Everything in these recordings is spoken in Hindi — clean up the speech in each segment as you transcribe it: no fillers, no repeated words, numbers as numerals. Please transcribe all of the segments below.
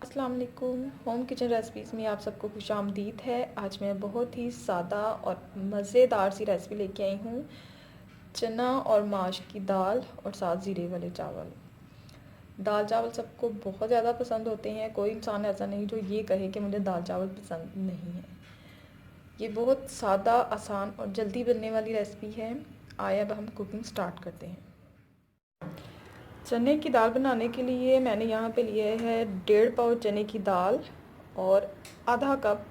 अस्सलाम वालेकुम। होम किचन रेसिपीज़ में आप सबको खुशामदीद है। आज मैं बहुत ही सादा और मज़ेदार सी रेसिपी लेके आई हूँ। चना और माश की दाल और साथ ज़ीरे वाले चावल। दाल चावल सबको बहुत ज़्यादा पसंद होते हैं। कोई इंसान ऐसा नहीं जो ये कहे कि मुझे दाल चावल पसंद नहीं है। ये बहुत सादा, आसान और जल्दी बनने वाली रेसिपी है। आइए अब हम कुकिंग स्टार्ट करते हैं। चने की दाल बनाने के लिए मैंने यहाँ पे लिए है 1.5 पाव चने की दाल और आधा कप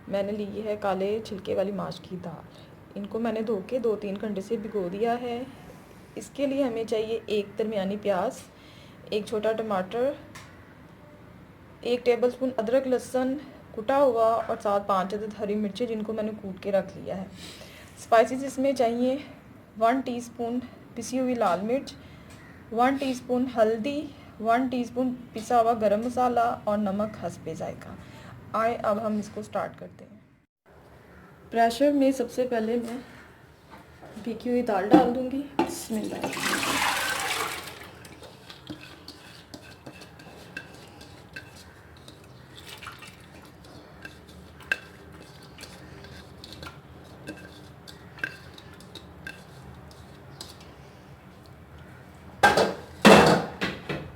मैंने ली है काले छिलके वाली माश की दाल। इनको मैंने धो के 2-3 घंटे से भिगो दिया है। इसके लिए हमें चाहिए एक दरमियानी प्याज, एक छोटा टमाटर, 1 टेबलस्पून अदरक लहसुन कुटा हुआ और साथ 5 अदद हरी मिर्ची जिनको मैंने कूट के रख लिया है। स्पाइसेस इसमें चाहिए 1 टीस्पून पिसी हुई लाल मिर्च, 1 टीस्पून हल्दी, 1 टीस्पून पिसा हुआ गरम मसाला और नमक हस्बे जायका। आए अब हम इसको स्टार्ट करते हैं। प्रेशर में सबसे पहले मैं भिगी हुई दाल डाल दूंगी। बिस्मिल्लाह।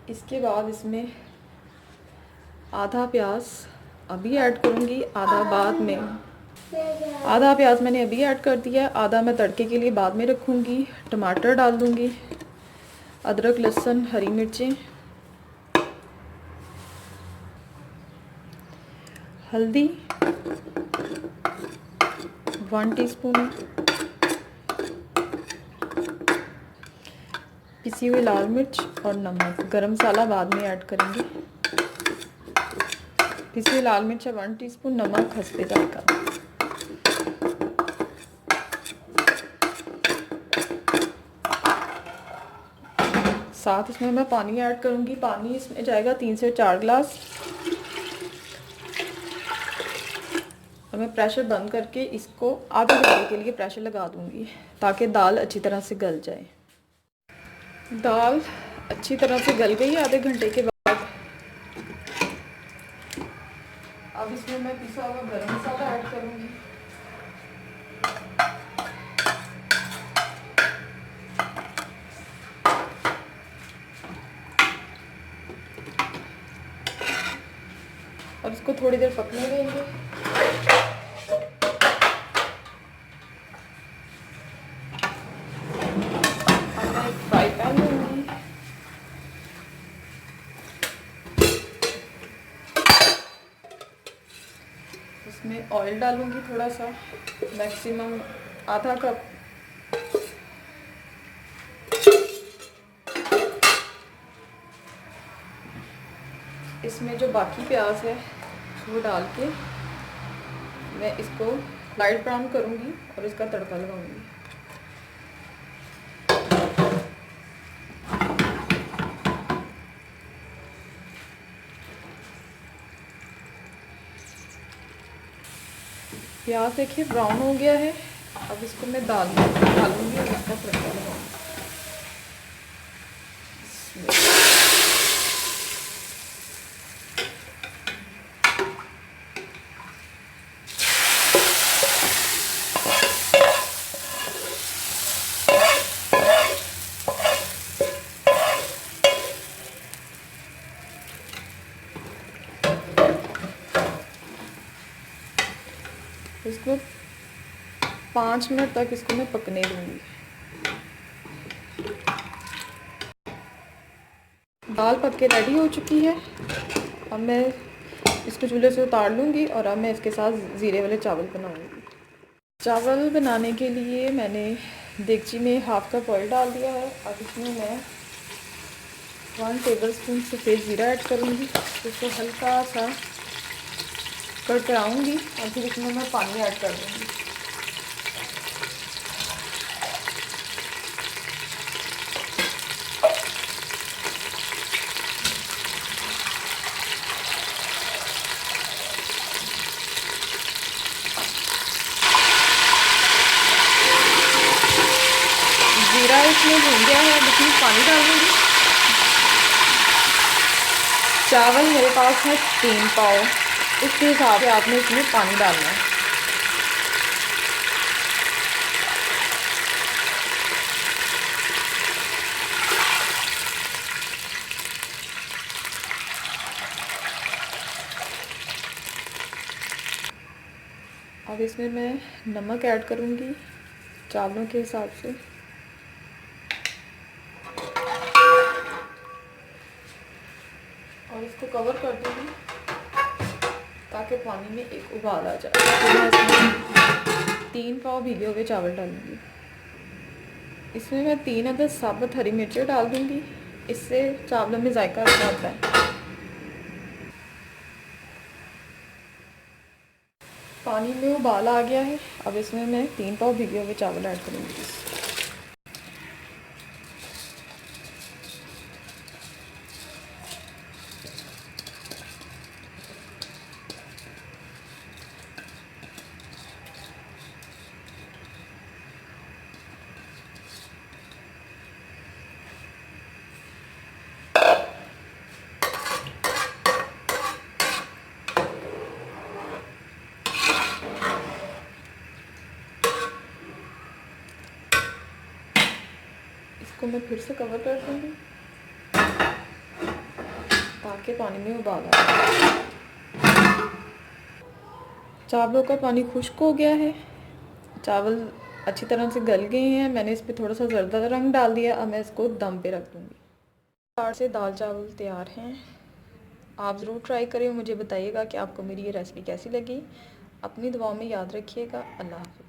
इसके बाद इसमें आधा प्याज अभी ऐड करूँगी, आधा बाद में। आधा प्याज मैंने अभी ऐड कर दिया है, आधा मैं तड़के के लिए बाद में रखूँगी। टमाटर डाल दूँगी, अदरक लहसुन हरी मिर्चें, हल्दी 1 टीस्पून, पिसी हुई लाल मिर्च और नमक। गरम मसाला बाद में ऐड करेंगे। पिसी हुई लाल मिर्च है 1 टीस्पून, नमक हस्बे जायका। साथ इसमें मैं पानी ऐड करूँगी। पानी इसमें जाएगा 3 से 4 गिलास। और मैं प्रेशर बंद करके इसको आधे घंटे के लिए प्रेशर लगा दूँगी ताकि दाल अच्छी तरह से गल जाए। दाल अच्छी तरह से गल गई है आधे घंटे के बाद। अब इसमें मैं पिसा हुआ गरम मसाला ऐड करूँगी। और इसको थोड़ी देर पकने देंगे। अब मैं एक फ्राई पैन लूँगी। इसमें ऑयल डालूँगी थोड़ा सा, मैक्सिमम आधा कप। इसमें जो बाकी प्याज है वो डाल के मैं इसको लाइट ब्राउन करूँगी और इसका तड़का लगाऊंगी। प्याज देखिए ब्राउन हो गया है। अब इसको मैं दाल में डालूंगी और इसका तड़का लगाऊंगी। इसको 5 मिनट तक इसको मैं पकने दूंगी। दाल पक के रेडी हो चुकी है। अब मैं इसको चूल्हे से उतार लूँगी और अब मैं इसके साथ ज़ीरे वाले चावल बनाऊँगी। चावल बनाने के लिए मैंने देगची में 1/2 कप ऑयल डाल दिया है। अब इसमें मैं 1 टेबलस्पून सफ़ेद ज़ीरा ऐड करूँगी। इसको हल्का सा कड़कड़ाऊँगी और फिर इसमें मैं पानी ऐड कर दूँगी। ज़ीरा इसमें भून गया है, अब इसमें पानी डाल दूँगी। चावल मेरे पास है 3 पाव, उसके हिसाब से आपने इसमें पानी डालना है। अब इसमें मैं नमक ऐड करूँगी चावलों के हिसाब से। और इसको कवर कर दूँगी ताकि पानी में एक उबाल आ जाए। तो मैं इसमें 3 पाव भीगे हुए चावल डालूँगी। इसमें मैं 3 अदद साबुत हरी मिर्चें डाल दूँगी, इससे चावलों में जायका अच्छा आता है। पानी में उबाल आ गया है, अब इसमें मैं 3 पाव भीगे हुए चावल ऐड करूँगी। इसको मैं फिर से कवर कर दूँगी ताकि पानी में उबाल आ जाए। चावलों का पानी खुश्क हो गया है, चावल अच्छी तरह से गल गए हैं। मैंने इस पर थोड़ा सा जर्दा रंग डाल दिया। अब मैं इसको दम पे रख दूँगी। चार से दाल चावल तैयार हैं। आप ज़रूर ट्राई करें, मुझे बताइएगा कि आपको मेरी ये रेसिपी कैसी लगी। अपनी दुआओं में याद रखिएगा। अल्लाह हाफ़िज़।